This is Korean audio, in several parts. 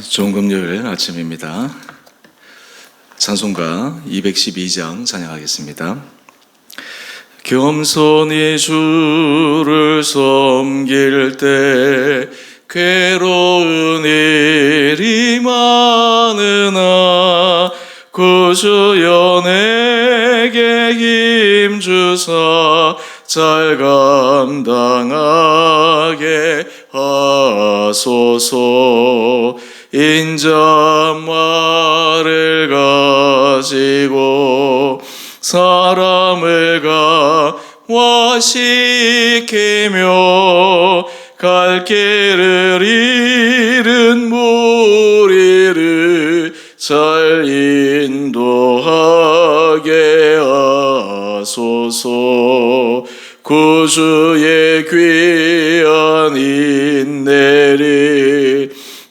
좋은 금요일 아침입니다. 찬송가 212장 찬양하겠습니다. 겸손히 주를 섬길 때 괴로운 일이 많으나 구주여 내게 힘주사 잘 감당하게 하소서. 인자말을 가지고 사람을 감화시키며 갈 길을 잃은 무리를 잘 인도하게 하소서. 구주의 귀한 인내를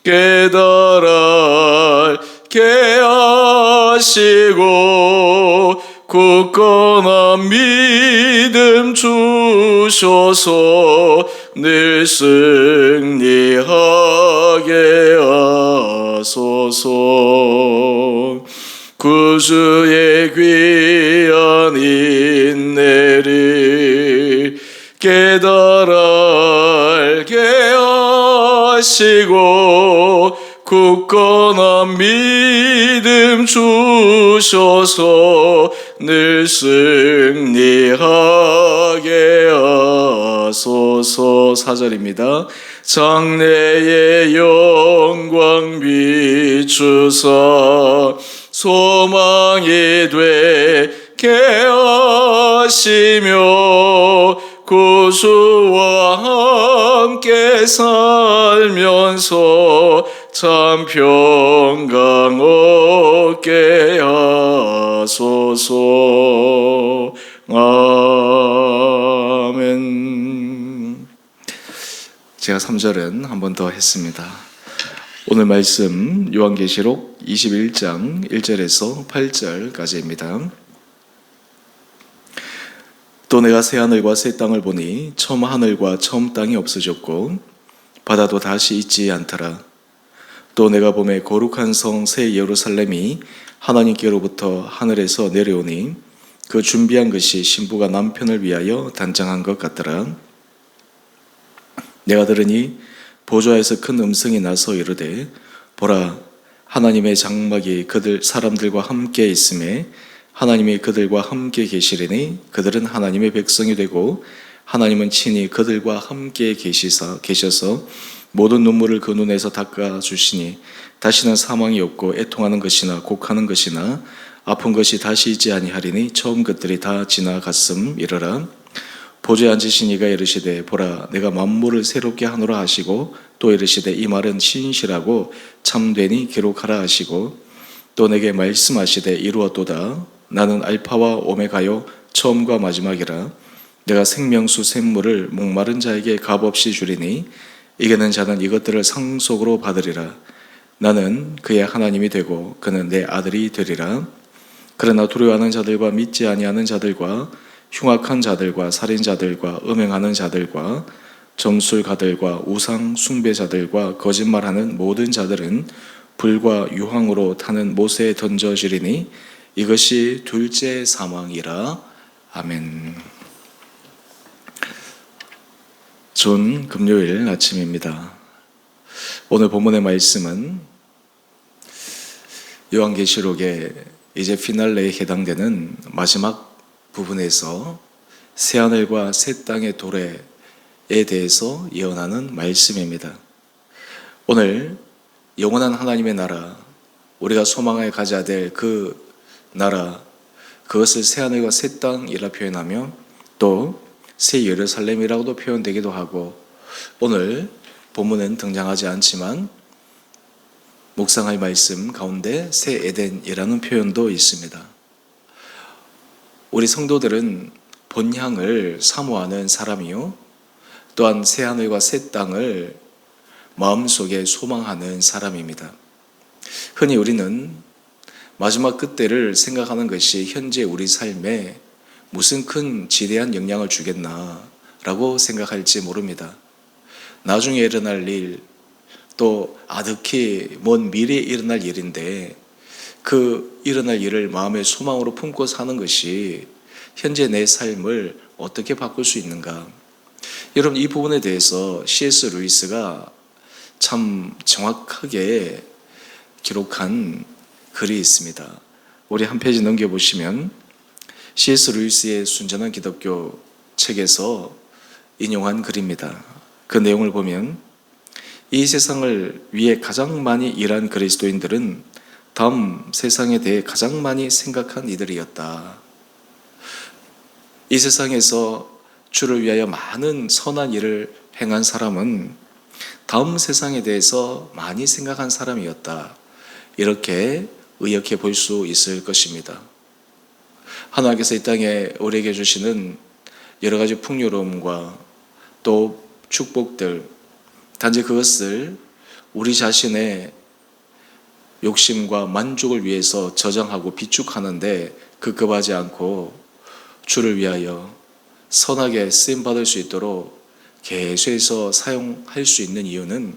깨달아 알게 하시고 굳건한 믿음 주셔서 늘 승리하게 하소서. 구주의 귀한 인내를 깨달아 알게 하시고 굳건한 믿음 주셔서 늘 승리하게 하소서. 4절입니다. 장래의 영광 비추사 소망이 되게 하시며 구주와 함께 살면서 참 평강 얻게 하소서. 아멘. 제가 3절은 한 번 더 했습니다. 오늘 말씀 요한계시록 21장 1절에서 8절까지입니다. 또 내가 새 하늘과 새 땅을 보니 처음 하늘과 처음 땅이 없어졌고 바다도 다시 있지 않더라. 또 내가 보매 거룩한 성 새 예루살렘이 하나님께로부터 하늘에서 내려오니 그 준비한 것이 신부가 남편을 위하여 단장한 것 같더라. 내가 들으니 보좌에서 큰 음성이 나서 이르되 보라, 하나님의 장막이 그들 사람들과 함께 있음에 하나님이 그들과 함께 계시리니 그들은 하나님의 백성이 되고 하나님은 친히 그들과 함께 계셔서 모든 눈물을 그 눈에서 닦아주시니 다시는 사망이 없고 애통하는 것이나 곡하는 것이나 아픈 것이 다시 있지 아니하리니 처음 것들이 다 지나갔음이러라. 보좌에 앉으신 이가 이르시되 보라, 내가 만물을 새롭게 하노라 하시고 또 이르시되 이 말은 신실하고 참되니 기록하라 하시고 또 내게 말씀하시되 이루었도다. 나는 알파와 오메가요 처음과 마지막이라. 내가 생명수 샘물을 목마른 자에게 값없이 주리니 이기는 자는 이것들을 상속으로 받으리라. 나는 그의 하나님이 되고 그는 내 아들이 되리라. 그러나 두려워하는 자들과 믿지 아니하는 자들과 흉악한 자들과 살인자들과 음행하는 자들과 점술가들과 우상 숭배자들과 거짓말하는 모든 자들은 불과 유황으로 타는 못에 던져지리니 이것이 둘째 사망이라. 아멘. 좋은 금요일 아침입니다. 오늘 본문의 말씀은 요한계시록의 이제 피날레에 해당되는 마지막 부분에서 새하늘과 새 땅의 도래에 대해서 예언하는 말씀입니다. 오늘 영원한 하나님의 나라, 우리가 소망하여 가져야 될 그 나라, 그것을 새하늘과 새 땅이라 표현하며 또 새 예루살렘이라고도 표현되기도 하고 오늘 본문은 등장하지 않지만 묵상할 말씀 가운데 새 에덴이라는 표현도 있습니다. 우리 성도들은 본향을 사모하는 사람이요 또한 새하늘과 새 땅을 마음속에 소망하는 사람입니다. 흔히 우리는 마지막 끝때를 생각하는 것이 현재 우리 삶에 무슨 큰 지대한 영향을 주겠나라고 생각할지 모릅니다. 나중에 일어날 일, 또 아득히 먼 미래에 일어날 일인데 그 일어날 일을 마음의 소망으로 품고 사는 것이 현재 내 삶을 어떻게 바꿀 수 있는가? 여러분, 이 부분에 대해서 C.S. 루이스가 참 정확하게 기록한 글이 있습니다. 우리 한 페이지 넘겨보시면 C.S. 루이스의 순전한 기독교 책에서 인용한 글입니다. 그 내용을 보면 이 세상을 위해 가장 많이 일한 그리스도인들은 다음 세상에 대해 가장 많이 생각한 이들이었다. 이 세상에서 주를 위하여 많은 선한 일을 행한 사람은 다음 세상에 대해서 많이 생각한 사람이었다. 이렇게 의역해 볼 수 있을 것입니다. 하나님께서 이 땅에 우리에게 주시는 여러 가지 풍요로움과 또 축복들, 단지 그것을 우리 자신의 욕심과 만족을 위해서 저장하고 비축하는데 급급하지 않고 주를 위하여 선하게 쓰임받을 수 있도록 계속해서 사용할 수 있는 이유는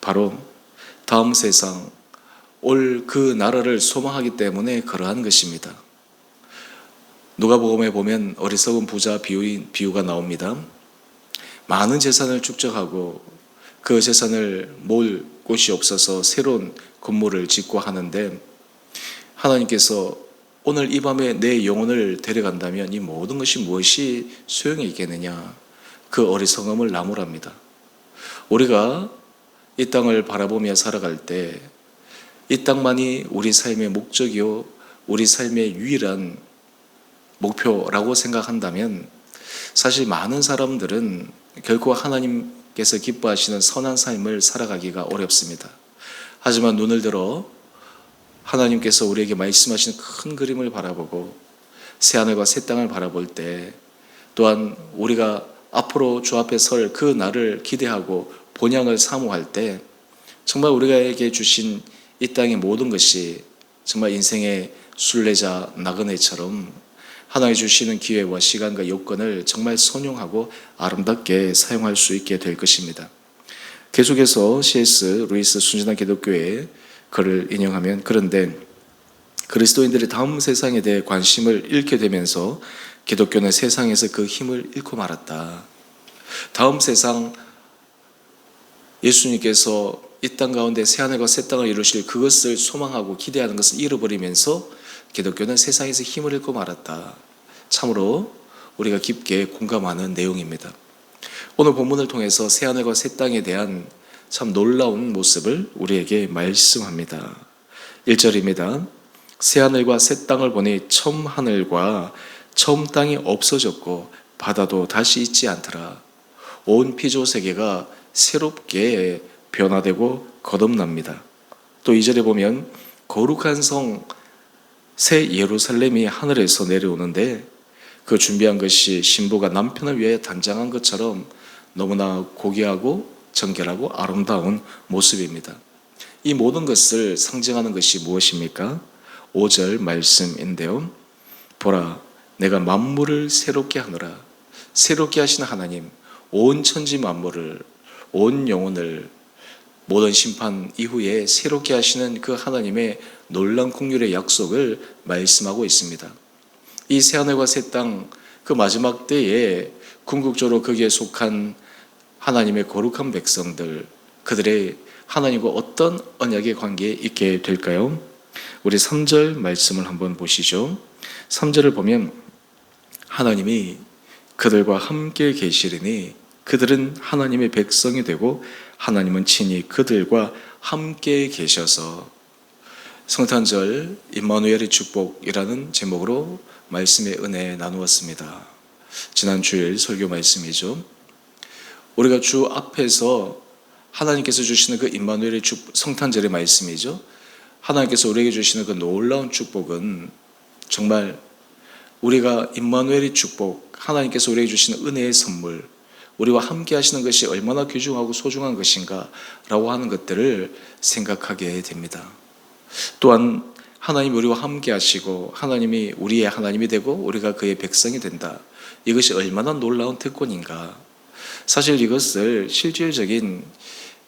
바로 다음 세상, 올 그 나라를 소망하기 때문에 그러한 것입니다. 누가복음에 보면 어리석은 부자 비유가 나옵니다. 많은 재산을 축적하고 그 재산을 모을 곳이 없어서 새로운 건물을 짓고 하는데 하나님께서 오늘 이 밤에 내 영혼을 데려간다면 이 모든 것이 무엇이 소용이 있겠느냐? 그 어리석음을 나무랍니다. 우리가 이 땅을 바라보며 살아갈 때 이 땅만이 우리 삶의 목적이요, 우리 삶의 유일한 목표라고 생각한다면 사실 많은 사람들은 결코 하나님께서 기뻐하시는 선한 삶을 살아가기가 어렵습니다. 하지만 눈을 들어 하나님께서 우리에게 말씀하시는 큰 그림을 바라보고 새하늘과 새 땅을 바라볼 때, 또한 우리가 앞으로 주 앞에 설 그 날을 기대하고 본향을 사모할 때 정말 우리에게 주신 이 땅의 모든 것이 정말 인생의 순례자 나그네처럼 하나님 주시는 기회와 시간과 여건을 정말 선용하고 아름답게 사용할 수 있게 될 것입니다. 계속해서 C.S. 루이스 순전한 기독교의 글을 인용하면, 그런데 그리스도인들이 다음 세상에 대해 관심을 잃게 되면서 기독교는 세상에서 그 힘을 잃고 말았다. 다음 세상, 예수님께서 이 땅 가운데 새하늘과 새 땅을 이루실 그것을 소망하고 기대하는 것을 잃어버리면서 기독교는 세상에서 힘을 잃고 말았다. 참으로 우리가 깊게 공감하는 내용입니다. 오늘 본문을 통해서 새하늘과 새 땅에 대한 참 놀라운 모습을 우리에게 말씀합니다. 1절입니다. 새하늘과 새 땅을 보니 처음 하늘과 처음 땅이 없어졌고 바다도 다시 있지 않더라. 온 피조세계가 새롭게 변화되고 거듭납니다. 또 2절에 보면 거룩한 성 새 예루살렘이 하늘에서 내려오는데 그 준비한 것이 신부가 남편을 위해 단장한 것처럼 너무나 고귀하고 정결하고 아름다운 모습입니다. 이 모든 것을 상징하는 것이 무엇입니까? 5절 말씀인데요. 보라, 내가 만물을 새롭게 하노라. 새롭게 하시는 하나님, 온 천지 만물을, 온 영혼을 모든 심판 이후에 새롭게 하시는 그 하나님의 놀라운 긍휼의 약속을 말씀하고 있습니다. 이 새하늘과 새 땅, 그 마지막 때에 궁극적으로 거기에 속한 하나님의 거룩한 백성들, 그들의 하나님과 어떤 언약의 관계에 있게 될까요? 우리 3절 말씀을 한번 보시죠. 3절을 보면 하나님이 그들과 함께 계시리니 그들은 하나님의 백성이 되고 하나님은 친히 그들과 함께 계셔서, 성탄절 임마누엘의 축복이라는 제목으로 말씀의 은혜 나누었습니다. 지난 주일 설교 말씀이죠. 우리가 주 앞에서 하나님께서 주시는 그 임마누엘의 성탄절의 말씀이죠. 하나님께서 우리에게 주시는 그 놀라운 축복은 정말 우리가 임마누엘의 축복, 하나님께서 우리에게 주시는 은혜의 선물, 우리와 함께 하시는 것이 얼마나 귀중하고 소중한 것인가 라고 하는 것들을 생각하게 됩니다. 또한 하나님이 우리와 함께 하시고 하나님이 우리의 하나님이 되고 우리가 그의 백성이 된다. 이것이 얼마나 놀라운 특권인가. 사실 이것을 실질적인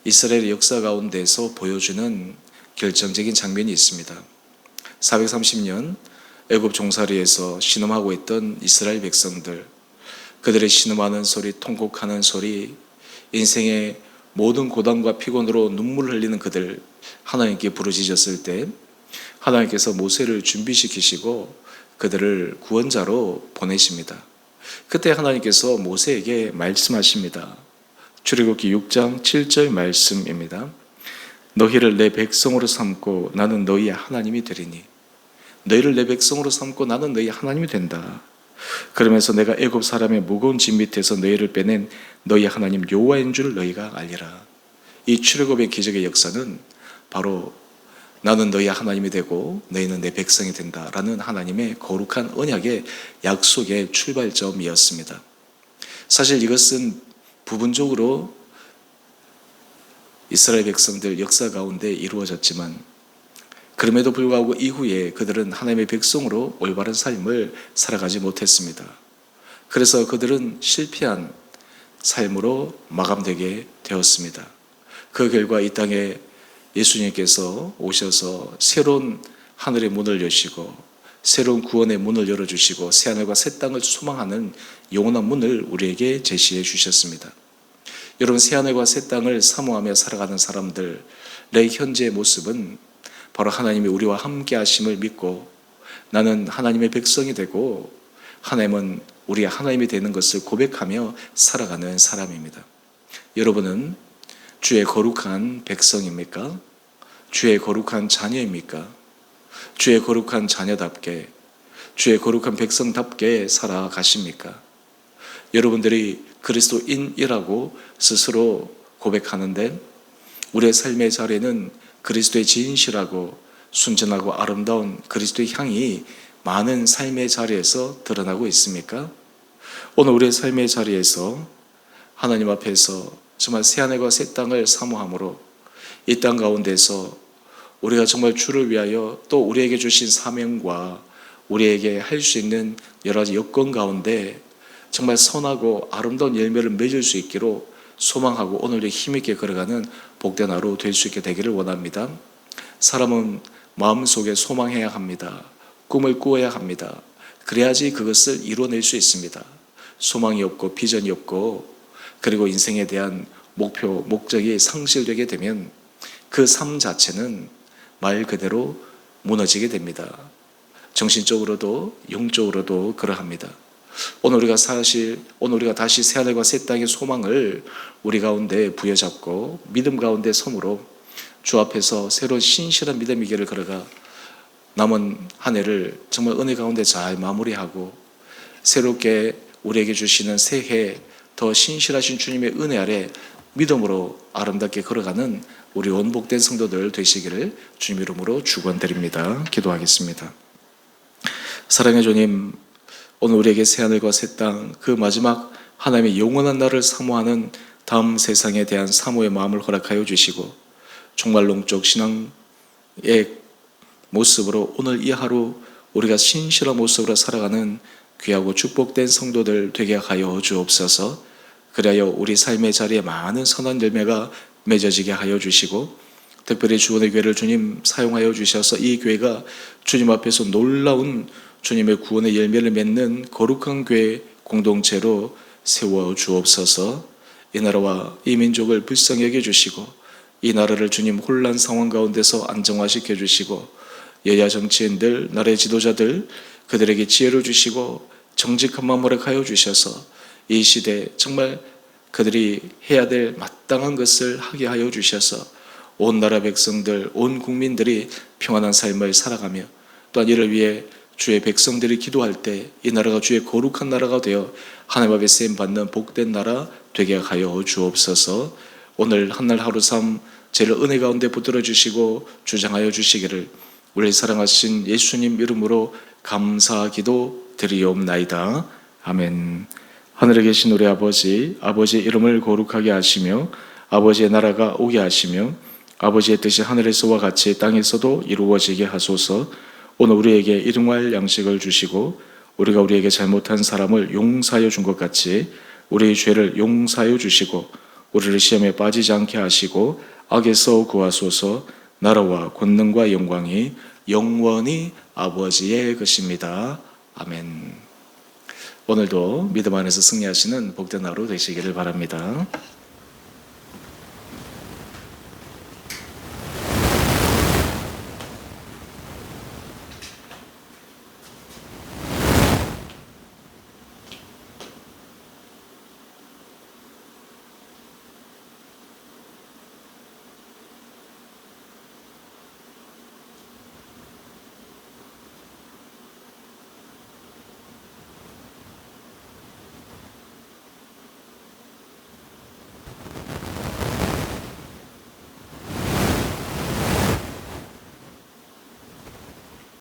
이스라엘의 역사 가운데서 보여주는 결정적인 장면이 있습니다. 430년 애굽 종살이에서 신음하고 있던 이스라엘 백성들, 그들의 신음하는 소리, 통곡하는 소리, 인생의 모든 고단과 피곤으로 눈물을 흘리는 그들, 하나님께 부르짖었을 때 하나님께서 모세를 준비시키시고 그들을 구원자로 보내십니다. 그때 하나님께서 모세에게 말씀하십니다. 출애굽기 6장 7절 말씀입니다. 너희를 내 백성으로 삼고 나는 너희의 하나님이 되리니, 너희를 내 백성으로 삼고 나는 너희 하나님이 된다. 그러면서 내가 애굽 사람의 무거운 짐 밑에서 너희를 빼낸 너희 하나님 여호와인 줄 너희가 알리라. 이 출애굽의 기적의 역사는 바로 나는 너희 하나님이 되고 너희는 내 백성이 된다라는 하나님의 거룩한 언약의 약속의 출발점이었습니다. 사실 이것은 부분적으로 이스라엘 백성들 역사 가운데 이루어졌지만, 그럼에도 불구하고 이후에 그들은 하나님의 백성으로 올바른 삶을 살아가지 못했습니다. 그래서 그들은 실패한 삶으로 마감되게 되었습니다. 그 결과 이 땅에 예수님께서 오셔서 새로운 하늘의 문을 여시고 새로운 구원의 문을 열어주시고 새하늘과 새 땅을 소망하는 영원한 문을 우리에게 제시해 주셨습니다. 여러분, 새하늘과 새 땅을 사모하며 살아가는 사람들의 현재의 모습은 바로 하나님이 우리와 함께 하심을 믿고 나는 하나님의 백성이 되고 하나님은 우리의 하나님이 되는 것을 고백하며 살아가는 사람입니다. 여러분은 주의 거룩한 백성입니까? 주의 거룩한 자녀입니까? 주의 거룩한 자녀답게, 주의 거룩한 백성답게 살아가십니까? 여러분들이 그리스도인이라고 스스로 고백하는데 우리의 삶의 자리에는 그리스도의 진실하고 순전하고 아름다운 그리스도의 향이 많은 삶의 자리에서 드러나고 있습니까? 오늘 우리의 삶의 자리에서 하나님 앞에서 정말 새하늘과 새 땅을 사모함으로 이 땅 가운데서 우리가 정말 주를 위하여 또 우리에게 주신 사명과 우리에게 할 수 있는 여러 가지 여건 가운데 정말 선하고 아름다운 열매를 맺을 수 있기로 소망하고 오늘도 힘있게 걸어가는 복된 하루 될 수 있게 되기를 원합니다. 사람은 마음속에 소망해야 합니다. 꿈을 꾸어야 합니다. 그래야지 그것을 이뤄낼 수 있습니다. 소망이 없고 비전이 없고 그리고 인생에 대한 목표, 목적이 상실되게 되면 그 삶 자체는 말 그대로 무너지게 됩니다. 정신적으로도 영적으로도 그러합니다. 오늘 우리가 다시 새하늘과 새 땅의 소망을 우리 가운데 부여잡고 믿음 가운데 섬으로 주 앞에서 새로운 신실한 믿음의 길을 걸어가 남은 한 해를 정말 은혜 가운데 잘 마무리하고 새롭게 우리에게 주시는 새해 더 신실하신 주님의 은혜 아래 믿음으로 아름답게 걸어가는 우리 원복된 성도들 되시기를 주님 이름으로 축원드립니다. 기도하겠습니다. 사랑의 주님, 오늘 우리에게 새하늘과 새 땅, 그 마지막 하나님의 영원한 날을 사모하는 다음 세상에 대한 사모의 마음을 허락하여 주시고 정말 영적 신앙의 모습으로 오늘 이 하루 우리가 신실한 모습으로 살아가는 귀하고 축복된 성도들 되게 하여 주옵소서. 그리하여 우리 삶의 자리에 많은 선한 열매가 맺어지게 하여 주시고 특별히 주원의 교회를 주님 사용하여 주셔서 이 교회가 주님 앞에서 놀라운 주님의 구원의 열매를 맺는 거룩한 교회 공동체로 세워 주옵소서. 이 나라와 이 민족을 불쌍히 여겨주시고 이 나라를 주님 혼란 상황 가운데서 안정화시켜 주시고 여야 정치인들, 나라의 지도자들 그들에게 지혜를 주시고 정직한 마음을 허락하여 주셔서 이 시대 정말 그들이 해야 될 마땅한 것을 하게 하여 주셔서 온 나라 백성들, 온 국민들이 평안한 삶을 살아가며 또한 이를 위해 주의 백성들이 기도할 때 이 나라가 주의 거룩한 나라가 되어 하나님 앞에 쓰임받는 복된 나라 되게 하여 주옵소서. 오늘 한날 하루 삶 죄를 은혜 가운데 붙들어 주시고 주장하여 주시기를 우리 사랑하신 예수님 이름으로 감사기도 드리옵나이다. 아멘. 하늘에 계신 우리 아버지, 아버지의 이름을 거룩하게 하시며 아버지의 나라가 오게 하시며 아버지의 뜻이 하늘에서와 같이 땅에서도 이루어지게 하소서. 오늘 우리에게 일용할 양식을 주시고 우리가 우리에게 잘못한 사람을 용서하여 준 것 같이 우리의 죄를 용서하여 주시고 우리를 시험에 빠지지 않게 하시고 악에서 구하소서. 나라와 권능과 영광이 영원히 아버지의 것입니다. 아멘. 오늘도 믿음 안에서 승리하시는 복된 하루 되시기를 바랍니다.